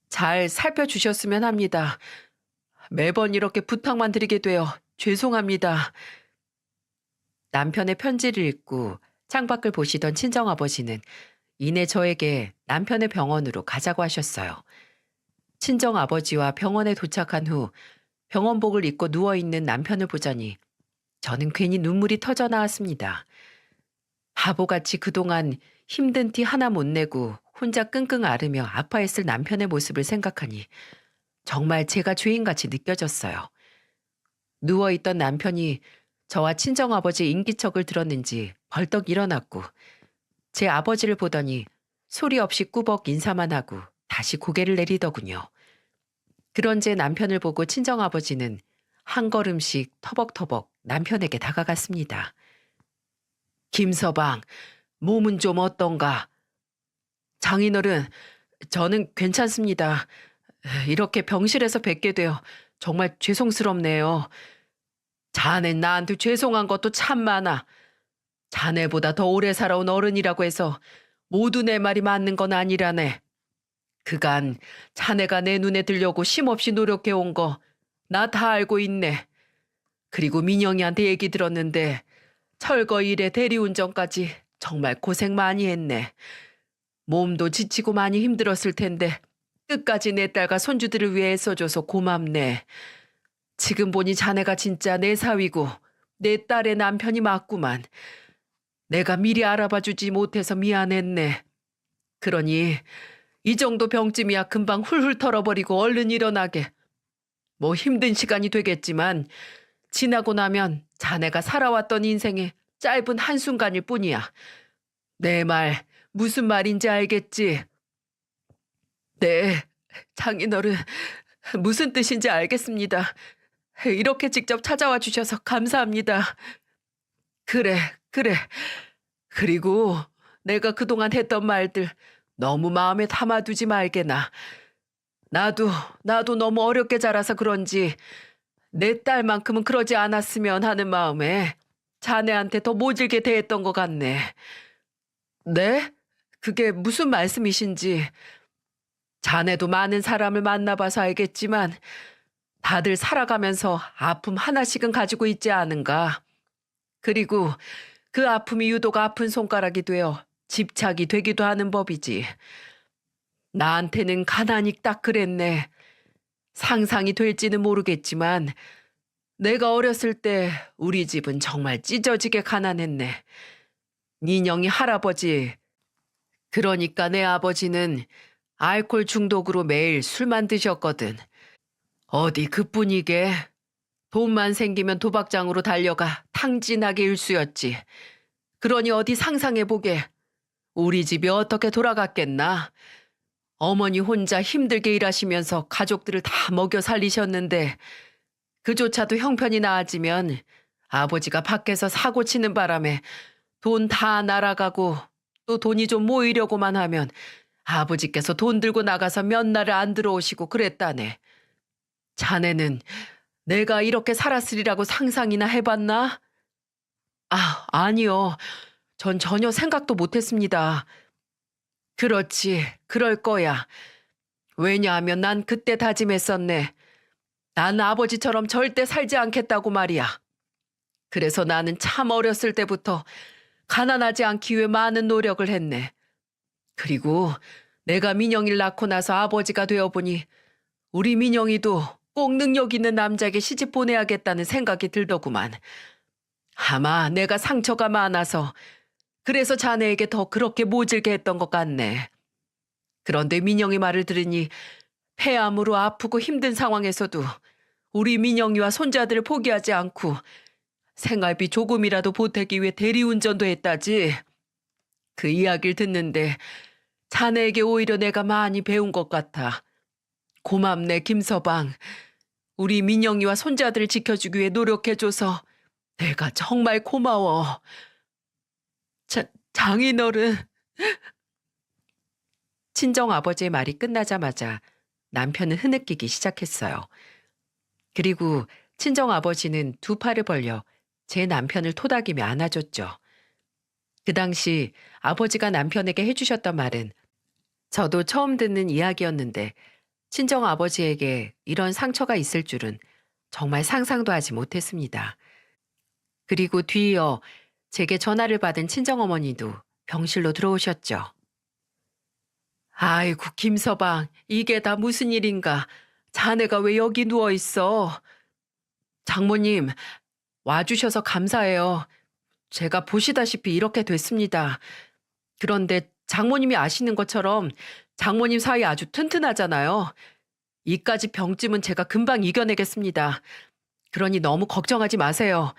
[SPEAKER 1] 잘 살펴주셨으면 합니다. 매번 이렇게 부탁만 드리게 되어 죄송합니다. 남편의 편지를 읽고 창밖을 보시던 친정아버지는 이내 저에게 남편의 병원으로 가자고 하셨어요. 친정아버지와 병원에 도착한 후 병원복을 입고 누워있는 남편을 보자니 저는 괜히 눈물이 터져 나왔습니다. 바보같이 그동안 힘든 티 하나 못 내고 혼자 끙끙 앓으며 아파했을 남편의 모습을 생각하니 정말 제가 죄인같이 느껴졌어요. 누워있던 남편이 저와 친정아버지의 인기척을 들었는지 벌떡 일어났고 제 아버지를 보더니 소리 없이 꾸벅 인사만 하고 다시 고개를 내리더군요. 그런 제 남편을 보고 친정아버지는 한 걸음씩 터벅터벅 남편에게 다가갔습니다. 김서방, 몸은 좀 어떤가? 장인어른, 저는 괜찮습니다. 이렇게 병실에서 뵙게 되어 정말 죄송스럽네요. 자네 나한테 죄송한 것도 참 많아. 자네보다 더 오래 살아온 어른이라고 해서 모두 내 말이 맞는 건 아니라네. 그간 자네가 내 눈에 들려고 쉼없이 노력해온 거 나 다 알고 있네. 그리고 민영이한테 얘기 들었는데 철거 일에 대리운전까지 정말 고생 많이 했네. 몸도 지치고 많이 힘들었을 텐데 끝까지 내 딸과 손주들을 위해 애써줘서 고맙네. 지금 보니 자네가 진짜 내 사위고 내 딸의 남편이 맞구만. 내가 미리 알아봐주지 못해서 미안했네. 그러니 이 정도 병쯤이야 금방 훌훌 털어버리고 얼른 일어나게. 뭐 힘든 시간이 되겠지만 지나고 나면 자네가 살아왔던 인생의 짧은 한순간일 뿐이야. 내 말 무슨 말인지 알겠지? 네, 장인어른, 무슨 뜻인지 알겠습니다. 이렇게 직접 찾아와 주셔서 감사합니다. 그래, 그래. 그리고 내가 그동안 했던 말들 너무 마음에 담아두지 말게나. 나도, 나도 너무 어렵게 자라서 그런지 내 딸만큼은 그러지 않았으면 하는 마음에 자네한테 더 모질게 대했던 것 같네. 네? 그게 무슨 말씀이신지. 자네도 많은 사람을 만나봐서 알겠지만 다들 살아가면서 아픔 하나씩은 가지고 있지 않은가. 그리고 그 아픔이 유독 아픈 손가락이 되어 집착이 되기도 하는 법이지. 나한테는 가난이 딱 그랬네. 상상이 될지는 모르겠지만 내가 어렸을 때 우리 집은 정말 찢어지게 가난했네. 인영이 할아버지, 그러니까 내 아버지는 알코올 중독으로 매일 술만 드셨거든. 어디 그뿐이게 돈만 생기면 도박장으로 달려가 탕진하게 일수였지. 그러니 어디 상상해보게. 우리 집이 어떻게 돌아갔겠나. 어머니 혼자 힘들게 일하시면서 가족들을 다 먹여 살리셨는데 그조차도 형편이 나아지면 아버지가 밖에서 사고 치는 바람에 돈 다 날아가고 또 돈이 좀 모이려고만 하면 아버지께서 돈 들고 나가서 몇 날을 안 들어오시고 그랬다네. 자네는 내가 이렇게 살았으리라고 상상이나 해봤나? 아, 아니요. 전 전혀 생각도 못했습니다. 그렇지, 그럴 거야. 왜냐하면 난 그때 다짐했었네. 난 아버지처럼 절대 살지 않겠다고 말이야. 그래서 나는 참 어렸을 때부터 가난하지 않기 위해 많은 노력을 했네. 그리고 내가 민영이를 낳고 나서 아버지가 되어보니 우리 민영이도 꼭 능력 있는 남자에게 시집 보내야겠다는 생각이 들더구만. 아마 내가 상처가 많아서 그래서 자네에게 더 그렇게 모질게 했던 것 같네. 그런데 민영이 말을 들으니 폐암으로 아프고 힘든 상황에서도 우리 민영이와 손자들을 포기하지 않고 생활비 조금이라도 보태기 위해 대리운전도 했다지. 그 이야기를 듣는데 자네에게 오히려 내가 많이 배운 것 같아. 고맙네, 김서방. 우리 민영이와 손자들을 지켜주기 위해 노력해줘서 내가 정말 고마워. 장인어른. 친정아버지의 말이 끝나자마자 남편은 흐느끼기 시작했어요. 그리고 친정아버지는 두 팔을 벌려 제 남편을 토닥이며 안아줬죠. 그 당시 아버지가 남편에게 해주셨던 말은 저도 처음 듣는 이야기였는데 친정아버지에게 이런 상처가 있을 줄은 정말 상상도 하지 못했습니다. 그리고 뒤이어 제게 전화를 받은 친정어머니도 병실로 들어오셨죠. 아이고, 김서방, 이게 다 무슨 일인가. 자네가 왜 여기 누워있어? 장모님, 와주셔서 감사해요. 제가 보시다시피 이렇게 됐습니다. 그런데 장모님이 아시는 것처럼 장모님 사이 아주 튼튼하잖아요. 이까지 병쯤은 제가 금방 이겨내겠습니다. 그러니 너무 걱정하지 마세요.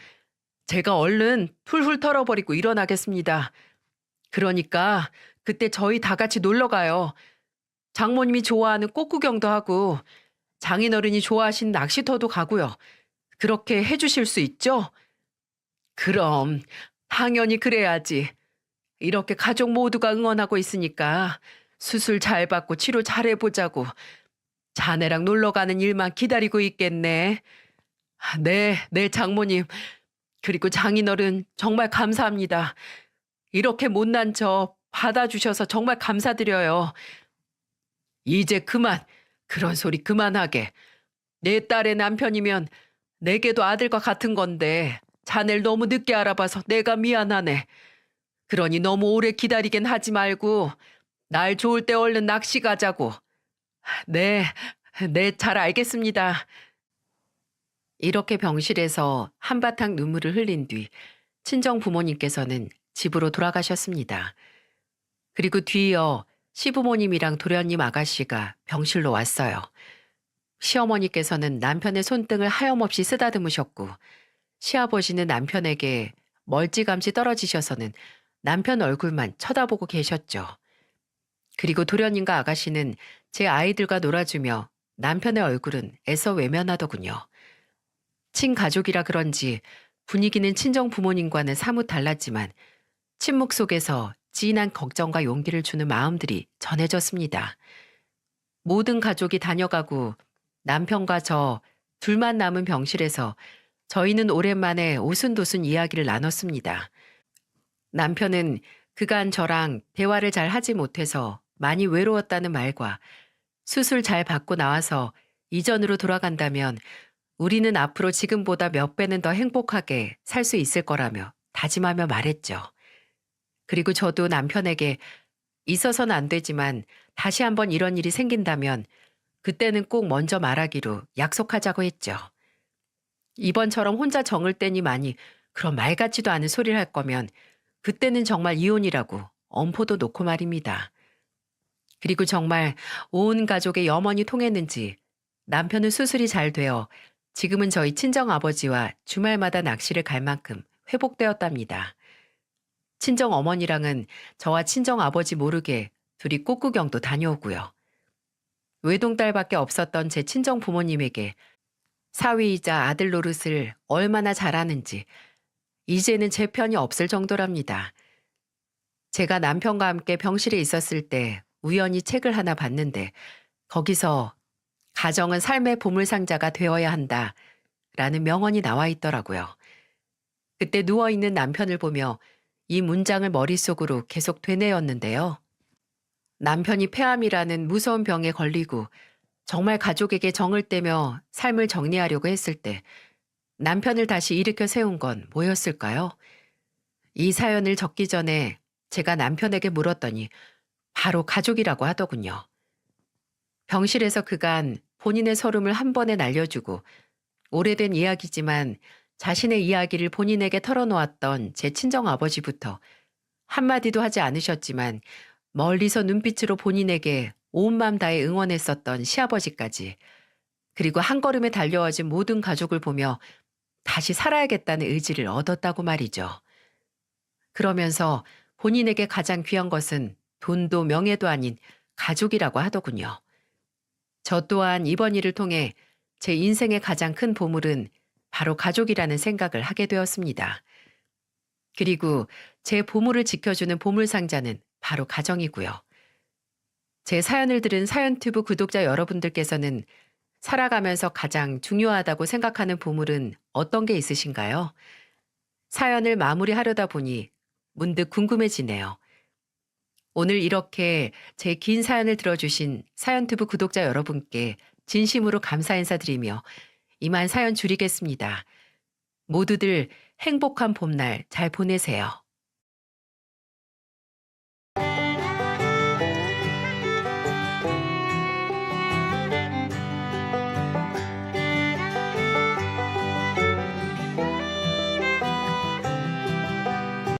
[SPEAKER 1] 제가 얼른 훌훌 털어버리고 일어나겠습니다. 그러니까 그때 저희 다 같이 놀러 가요. 장모님이 좋아하는 꽃구경도 하고 장인어른이 좋아하시는 낚시터도 가고요. 그렇게 해주실 수 있죠? 그럼 당연히 그래야지. 이렇게 가족 모두가 응원하고 있으니까 수술 잘 받고 치료 잘 해보자고. 자네랑 놀러 가는 일만 기다리고 있겠네. 네, 네, 장모님. 그리고 장인어른 정말 감사합니다. 이렇게 못난 저 받아주셔서 정말 감사드려요. 이제 그만, 그런 소리 그만하게. 내 딸의 남편이면 내게도 아들과 같은 건데 자네를 너무 늦게 알아봐서 내가 미안하네. 그러니 너무 오래 기다리긴 하지 말고 날 좋을 때 얼른 낚시 가자고. 네, 네, 잘 알겠습니다. 이렇게 병실에서 한바탕 눈물을 흘린 뒤 친정 부모님께서는 집으로 돌아가셨습니다. 그리고 뒤이어 시부모님이랑 도련님 아가씨가 병실로 왔어요. 시어머니께서는 남편의 손등을 하염없이 쓰다듬으셨고 시아버지는 남편에게 멀찌감치 떨어지셔서는 남편 얼굴만 쳐다보고 계셨죠. 그리고 도련님과 아가씨는 제 아이들과 놀아주며 남편의 얼굴은 애써 외면하더군요. 친가족이라 그런지 분위기는 친정 부모님과는 사뭇 달랐지만 침묵 속에서 진한 걱정과 용기를 주는 마음들이 전해졌습니다. 모든 가족이 다녀가고 남편과 저 둘만 남은 병실에서 저희는 오랜만에 오순도순 이야기를 나눴습니다. 남편은 그간 저랑 대화를 잘 하지 못해서 많이 외로웠다는 말과 수술 잘 받고 나와서 이전으로 돌아간다면 우리는 앞으로 지금보다 몇 배는 더 행복하게 살 수 있을 거라며 다짐하며 말했죠. 그리고 저도 남편에게 있어서는 안 되지만 다시 한번 이런 일이 생긴다면 그때는 꼭 먼저 말하기로 약속하자고 했죠. 이번처럼 혼자 정을 떼니 많이 그런 말 같지도 않은 소리를 할 거면 그때는 정말 이혼이라고 엄포도 놓고 말입니다. 그리고 정말 온 가족의 염원이 통했는지 남편은 수술이 잘 되어 지금은 저희 친정아버지와 주말마다 낚시를 갈 만큼 회복되었답니다. 친정어머니랑은 저와 친정아버지 모르게 둘이 꽃구경도 다녀오고요. 외동딸밖에 없었던 제 친정부모님에게 사위이자 아들 노릇을 얼마나 잘하는지 이제는 제 편이 없을 정도랍니다. 제가 남편과 함께 병실에 있었을 때 우연히 책을 하나 봤는데 거기서 가정은 삶의 보물상자가 되어야 한다 라는 명언이 나와 있더라고요. 그때 누워있는 남편을 보며 이 문장을 머릿속으로 계속 되뇌었는데요. 남편이 폐암이라는 무서운 병에 걸리고 정말 가족에게 정을 떼며 삶을 정리하려고 했을 때 남편을 다시 일으켜 세운 건 뭐였을까요? 이 사연을 적기 전에 제가 남편에게 물었더니 바로 가족이라고 하더군요. 병실에서 그간 본인의 서름을 한 번에 날려주고 오래된 이야기지만 자신의 이야기를 본인에게 털어놓았던 제 친정아버지부터 한마디도 하지 않으셨지만 멀리서 눈빛으로 본인에게 온 맘 다해 응원했었던 시아버지까지 그리고 한 걸음에 달려와준 모든 가족을 보며 다시 살아야겠다는 의지를 얻었다고 말이죠. 그러면서 본인에게 가장 귀한 것은 돈도 명예도 아닌 가족이라고 하더군요. 저 또한 이번 일을 통해 제 인생의 가장 큰 보물은 바로 가족이라는 생각을 하게 되었습니다. 그리고 제 보물을 지켜주는 보물상자는 바로 가정이고요. 제 사연을 들은 사연튜브 구독자 여러분들께서는 살아가면서 가장 중요하다고 생각하는 보물은 어떤 게 있으신가요? 사연을 마무리하려다 보니 문득 궁금해지네요. 오늘 이렇게 제 긴 사연을 들어주신 사연튜브 구독자 여러분께 진심으로 감사 인사드리며 이만 사연 줄이겠습니다. 모두들 행복한 봄날 잘 보내세요.